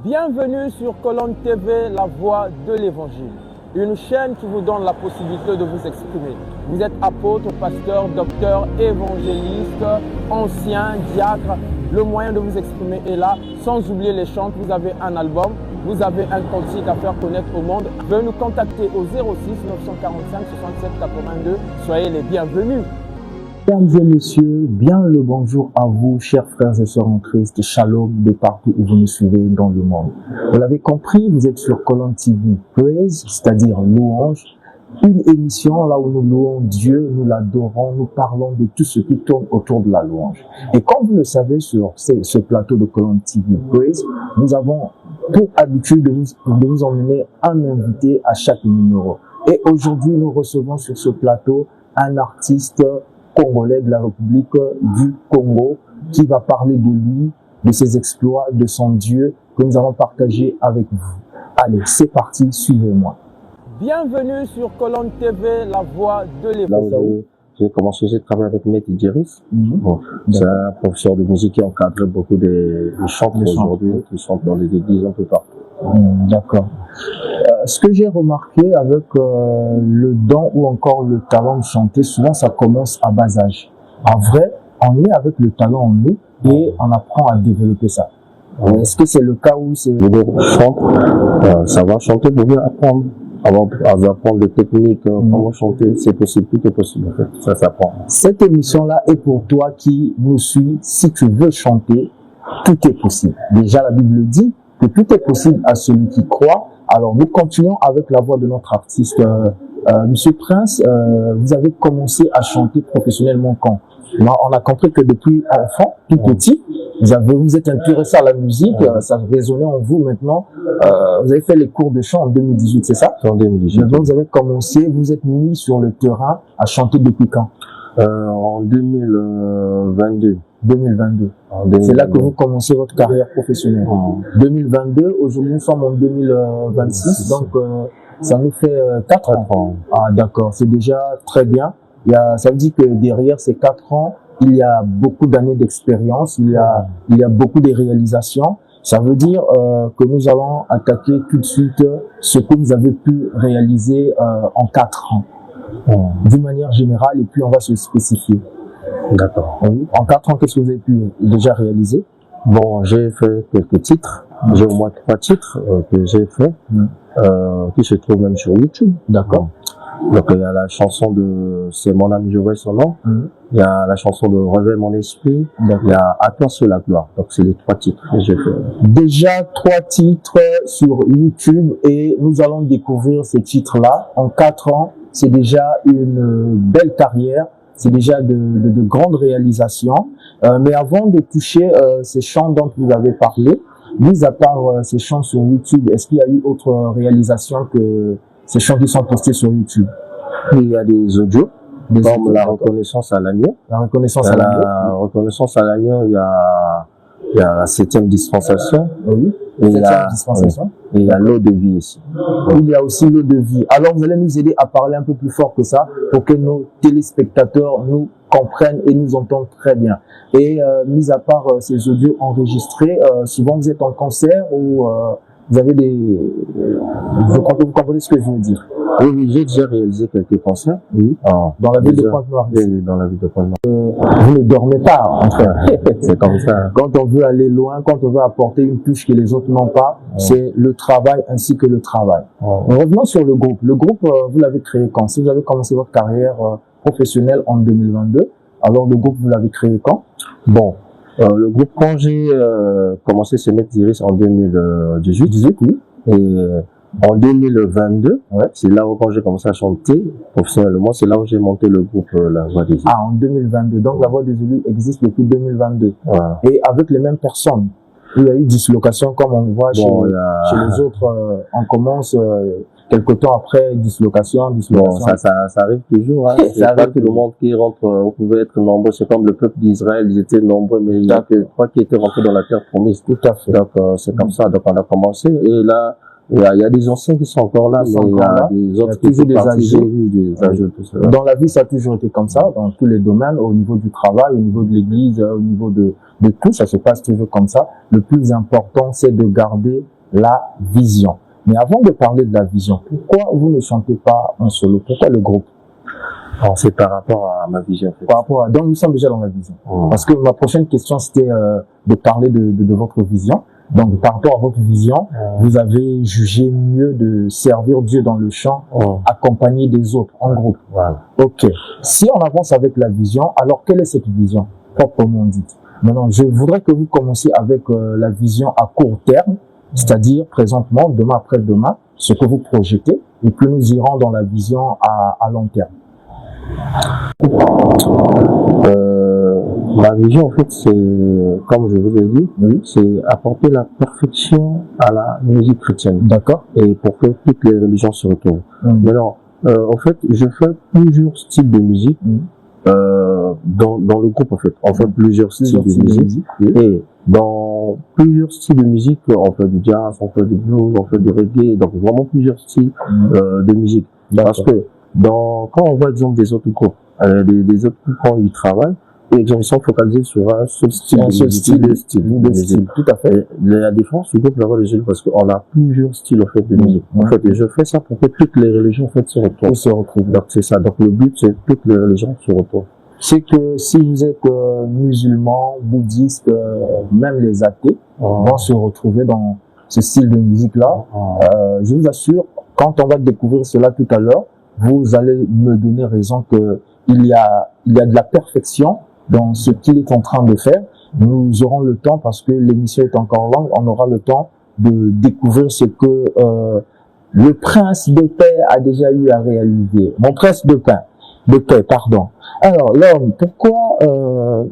Bienvenue sur Colonne TV, la voix de l'évangile. Une chaîne qui vous donne la possibilité de vous exprimer. Vous êtes apôtre, pasteur, docteur, évangéliste, ancien, diacre. Le moyen de vous exprimer est là. Sans oublier les chants, vous avez un album, vous avez un cantique à faire connaître au monde. Veuillez nous contacter au 06 945 67 82. Soyez les bienvenus. Mesdames et messieurs, bien le bonjour à vous, chers frères et sœurs en Christ, shalom de partout où vous nous suivez dans le monde. Vous l'avez compris, vous êtes sur Colonne TV Praise, c'est-à-dire louange, une émission là où nous louons Dieu, nous l'adorons, nous parlons de tout ce qui tourne autour de la louange. Et comme vous le savez, sur ce plateau de Colonne TV Praise, nous avons pour habitude de vous emmener un invité à chaque numéro. Et aujourd'hui, nous recevons sur ce plateau un artiste congolais de la République du Congo qui va parler de lui, de ses exploits, de son Dieu que nous allons partager avec vous. Allez, c'est parti, suivez-moi. Bienvenue sur Colonne TV, la voix de l'évangile. J'ai commencé à travailler avec Maître Djeris. Bon, c'est un professeur de musique qui encadre beaucoup de chantres aujourd'hui, qui sont dans les églises un peu partout. D'accord. Ce que j'ai remarqué avec le don ou encore le talent de chanter, souvent ça commence à bas âge. En vrai, on est avec le talent en nous et on apprend à développer ça. Est-ce que c'est le cas où c'est... Savoir chanter pour bien apprendre. Avant d'apprendre des techniques, comment chanter, c'est possible, tout est possible en fait, ça s'apprend. Cette émission-là est pour toi qui nous suis, si tu veux chanter, tout est possible. Déjà la Bible dit que tout est possible à celui qui croit. Alors nous continuons avec la voix de notre artiste. Monsieur Prince, vous avez commencé à chanter professionnellement quand? On a compris que depuis enfant, tout petit, vous êtes intéressé à la musique, ça résonnait en vous maintenant. Vous avez fait les cours de chant en 2018, c'est ça? En 2018. Maintenant, vous avez commencé, vous êtes mis sur le terrain à chanter depuis quand? En 2022. 2022. C'est là que vous commencez votre carrière professionnelle. 2022, aujourd'hui nous sommes en 2026, donc ça nous fait 4 ans. Ah d'accord, c'est déjà très bien. Ça veut dire que derrière ces 4 ans, il y a beaucoup d'années d'expérience, il y a beaucoup de réalisations. Ça veut dire que nous allons attaquer tout de suite ce que vous avez pu réaliser en 4 ans, d'une manière générale, et puis on va se spécifier. D'accord. Oui. En 4 ans, qu'est-ce que vous avez pu déjà réaliser? Bon, j'ai fait quelques titres. J'ai au moins 3 titres que j'ai fait, qui se trouvent même sur YouTube. D'accord. Donc il y a la chanson de C'est mon ami, je vois son nom. Il y a la chanson de Réveille mon esprit. Il y a À toi seul la gloire. Donc c'est les 3 titres que j'ai fait. Déjà 3 titres sur YouTube et nous allons découvrir ces titres-là. En 4 ans, c'est déjà une belle carrière. C'est déjà de grandes réalisations. Mais avant de toucher ces chants dont vous avez parlé, mis à part ces chants sur YouTube, est-ce qu'il y a eu autre réalisation que ces chants qui sont postés sur YouTube? Il y a des audios, comme la reconnaissance à l'agneau. La reconnaissance à l'agneau. La reconnaissance à l'agneau, il y a la 7e dispensation. Oui. Et il y a l'eau de vie ici. Il y a aussi l'eau de vie. Alors vous allez nous aider à parler un peu plus fort que ça pour que nos téléspectateurs nous comprennent et nous entendent très bien. Et mis à part ces audios enregistrés, souvent vous êtes en concert ou vous avez vous comprenez ce que je veux dire? Oui, j'ai déjà réalisé quelques concerts. Oui. Dans la ville de Pointe-Noire. Oui, dans la ville de Pointe-Noire. Vous ne dormez pas, en fait. C'est comme ça. Quand on veut aller loin, quand on veut apporter une touche que les autres n'ont pas, c'est le travail ainsi que le travail. Revenons sur le groupe. Le groupe, vous l'avez créé quand? Si vous avez commencé votre carrière professionnelle en 2022, alors le groupe, vous l'avez créé quand? Bon. Le groupe, quand j'ai commencé à se mettre Djeris en 2018, oui. Et en 2022, c'est là où quand j'ai commencé à chanter professionnellement, c'est là où j'ai monté le groupe La Voix des Élus. Ah, en 2022. Donc La Voix des Élus existe depuis 2022. Et avec les mêmes personnes. Il y a eu dislocation comme on voit chez les autres. On commence quelque temps après dislocation. Bon, ça arrive toujours. C'est pas tout le monde qui rentre. On pouvait être nombreux. C'est comme le peuple d'Israël. Ils étaient nombreux, mais il y a que 3 qui étaient rentrés dans la terre promise. Tout à fait. Donc c'est comme ça. Donc on a commencé. Et là, il y a des anciens qui sont encore là, mais il y a des autres qui sont partis. Des âgés, tout ça. Dans la vie, ça a toujours été comme ça, dans tous les domaines, au niveau du travail, au niveau de l'église, au niveau de tout, ça se passe toujours comme ça. Le plus important, c'est de garder la vision. Mais avant de parler de la vision, pourquoi vous ne chantez pas en solo? Pourquoi le groupe? Alors, c'est par rapport à ma vision. En fait. Par rapport à, donc nous sommes déjà dans la vision. Parce que ma prochaine question c'était de parler de votre vision. Donc par rapport à votre vision, vous avez jugé mieux de servir Dieu dans le chant, accompagné des autres en groupe. Voilà. Ok. Si on avance avec la vision, alors quelle est cette vision proprement dite? Maintenant, je voudrais que vous commenciez avec la vision à court terme, c'est-à-dire présentement, demain après-demain, ce que vous projetez, et puis nous irons dans la vision à long terme. Ma vision, en fait, c'est, comme je vous ai dit, c'est apporter la perfection à la musique chrétienne. D'accord. Et pour que toutes les religions se retrouvent. Maintenant, en fait, je fais plusieurs styles de musique dans le groupe, en fait. On fait plusieurs styles de musique. Et dans plusieurs styles de musique, on fait du jazz, on fait du blues, on fait du reggae, donc vraiment plusieurs styles de musique. Parce que quand on voit exemple des autres groupes, des autres groupes quand ils travaillent, et ils sont focalisés sur un seul style de musique. Tout à fait. La différence du groupe là-bas, parce qu'on a plusieurs styles en fait de musique. En fait, et je fais ça pour que toutes les religions en fait se retrouvent. Donc c'est ça. Donc le but c'est que toutes les religions se retrouvent. C'est que si vous êtes musulman, bouddhiste, même les athées vont se retrouver dans ce style de musique-là. Je vous assure, quand on va découvrir cela tout à l'heure, vous allez me donner raison que il y a de la perfection dans ce qu'il est en train de faire. Nous aurons le temps, parce que l'émission est encore longue, on aura le temps de découvrir ce que le prince de paix a déjà eu à réaliser. Mon prince de paix, pardon. Alors, l'homme, pourquoi en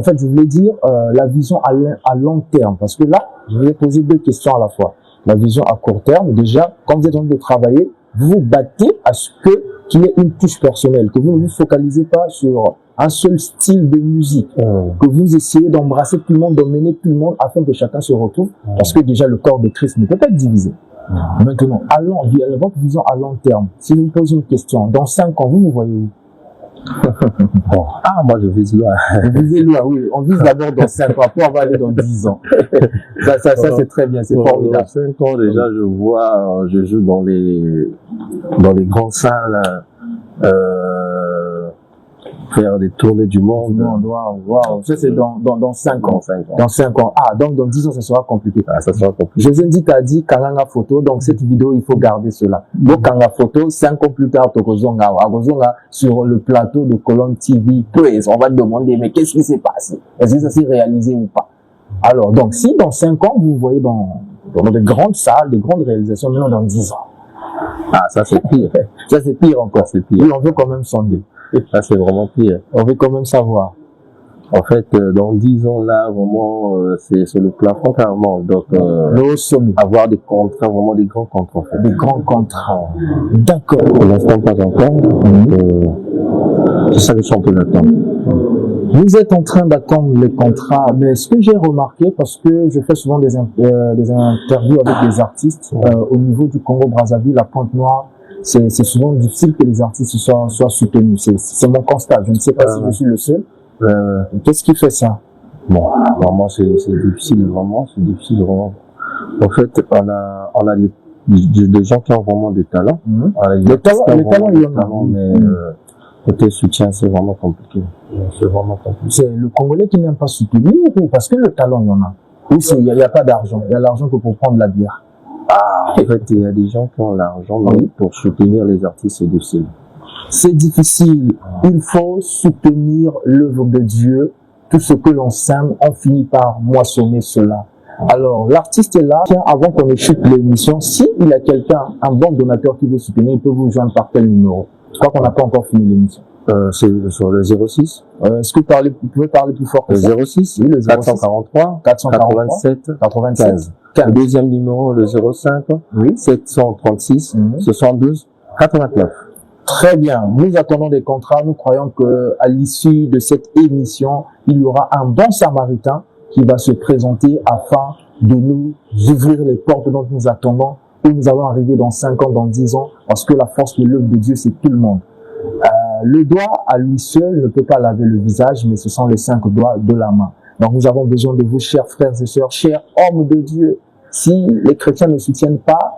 fait, je voulais dire la vision à long terme, parce que là, je vais poser deux questions à la fois. La vision à court terme, déjà, quand vous êtes en train de travailler, vous vous battez à ce qu'il y ait une touche personnelle, que vous ne vous focalisez pas sur un seul style de musique, que vous essayez d'embrasser tout le monde, d'emmener tout le monde afin que chacun se retrouve, parce que déjà le corps de Christ ne peut pas être divisé. Maintenant, votre vision à long terme, si je vous pose une question, dans 5 ans, vous vous voyez où? Moi je vise loin. Vous visez loin, oui. On vise d'abord dans 5 ans, après on va aller dans 10 ans. Ça c'est très bien, c'est formidable. Dans 5 ans déjà, je joue dans les grandes salles, faire des tournées du monde. Wow. Ça c'est dans 5 ans. Dans 5 ans. Donc dans 10 ans, ça sera compliqué. Ça sera compliqué. José Ndika a dit Kanganga photo, donc cette vidéo, il faut garder cela. Donc Kanga photo, 5 ans plus tard, Tokozonga sur le plateau de Colonne TV, on va te demander, mais qu'est-ce qui s'est passé? Est-ce que ça s'est réalisé ou pas? Alors, donc si dans 5 ans, vous voyez dans de grandes salles, de grandes réalisations, maintenant dans 10 ans. Ça c'est pire. Ça c'est pire encore. C'est pire. Oui, on veut quand même sonder. Ça c'est vraiment pire. On veut quand même savoir. En fait, dans 10 ans là, vraiment, c'est le plafond carrément. Donc, le sommet. Avoir des contrats, vraiment des grands contrats. En fait. Des grands contrats. D'accord. Pour l'instant, pas encore. C'est ça que je suis en train d'attendre. Vous êtes en train d'attendre les contrats, mais ce que j'ai remarqué, parce que je fais souvent des interviews avec des artistes au niveau du Congo-Brazzaville, la Pointe-Noire, c'est souvent difficile que les artistes soient soutenus. C'est mon constat. Je ne sais pas si je suis le seul. Qu'est-ce qui fait ça? Bon, vraiment, c'est difficile, vraiment. C'est difficile, vraiment. En fait, on a des gens qui ont vraiment des talents. Les talents, il y en a. Mais côté soutien, c'est vraiment compliqué. C'est vraiment compliqué. C'est le Congolais qui n'aime pas soutenir, ou parce que le talent, il y en a. Ou il n'y a pas d'argent. Il y a l'argent que pour prendre la bière. En fait, il y a des gens qui ont l'argent, mais pour soutenir les artistes, c'est difficile. C'est difficile. Il faut soutenir l'œuvre de Dieu. Tout ce que l'on sème, on finit par moissonner cela. Alors, l'artiste est là. Tiens, avant qu'on ne chute l'émission, s'il y a quelqu'un, un bon donateur qui veut soutenir, il peut vous joindre par quel numéro? Je crois qu'on n'a pas encore fini l'émission. C'est sur le 06. Est-ce que vous pouvez parler plus fort que le ça? 06, oui, le 06. 443, 87, 15. Le deuxième numéro, le 05, 736, 72, 89. Très bien. Nous attendons des contrats. Nous croyons que à l'issue de cette émission, il y aura un bon samaritain qui va se présenter afin de nous ouvrir les portes dont nous attendons, où nous allons arriver dans 5 ans, dans 10 ans, parce que la force de l'œuvre de Dieu, c'est tout le monde. Le doigt, à lui seul, ne peut pas laver le visage, mais ce sont les 5 doigts de la main. Donc nous avons besoin de vous, chers frères et sœurs, chers hommes de Dieu. Si les chrétiens ne soutiennent pas,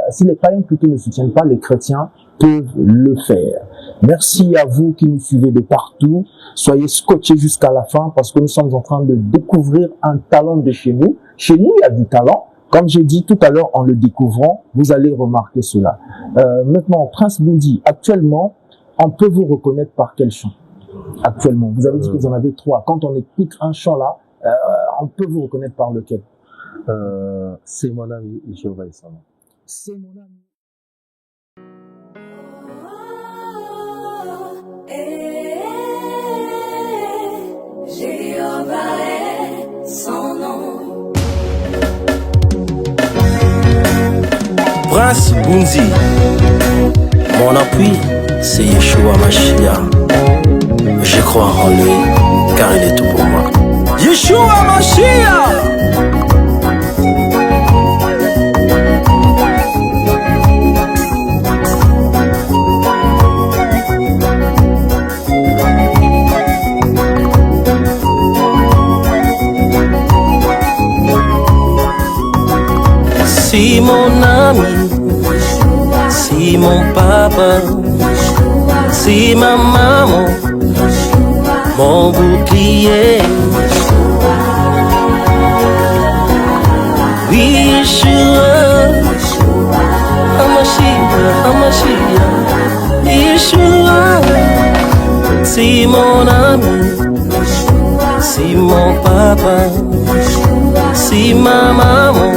si les païens plutôt ne soutiennent pas, les chrétiens peuvent le faire. Merci à vous qui nous suivez de partout. Soyez scotchés jusqu'à la fin parce que nous sommes en train de découvrir un talent de chez nous. Chez nous, il y a du talent. Comme j'ai dit tout à l'heure, en le découvrant, vous allez remarquer cela. Maintenant, Prince Boundi, actuellement, on peut vous reconnaître par quel chant? Actuellement, vous avez dit que vous en avez 3. Quand on écoute un chant là, on peut vous reconnaître par lequel? C'est mon ami, Jéhovah est son nom. C'est mon ami. Jéhovah est son nom. Prince Boundi, mon appui, c'est Yeshua Mashiach. Je crois en lui, car il est tout pour moi. Yeshua Mashiach! Si mon ami, si mon papa, si ma maman, mon bouclier, oui Yeshua, Hamashiach, Yeshua, si mon ami, si mon papa, si ma maman,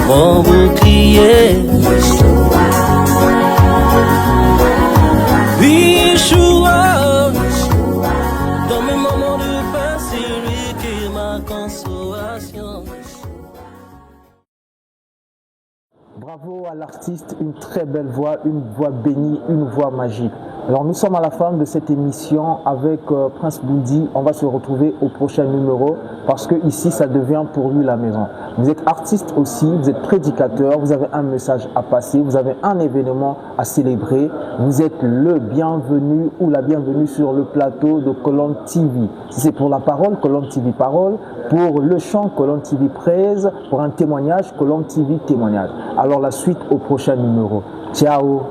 mon bouclier, oui Yeshua, dans mes moments de peine, c'est lui qui est ma consolation. Bravo à l'artiste, une très belle voix, une voix bénie, une voix magique. Alors nous sommes à la fin de cette émission avec Prince Boundi. On va se retrouver au prochain numéro parce que ici ça devient pour lui la maison. Vous êtes artiste aussi, vous êtes prédicateur, vous avez un message à passer, vous avez un événement à célébrer. Vous êtes le bienvenu ou la bienvenue sur le plateau de Colonne TV. Si c'est pour la parole, Colonne TV Parole. Pour le chant, Colonne TV Praise. Pour un témoignage, Colonne TV Témoignage. Alors la suite au prochain numéro. Ciao.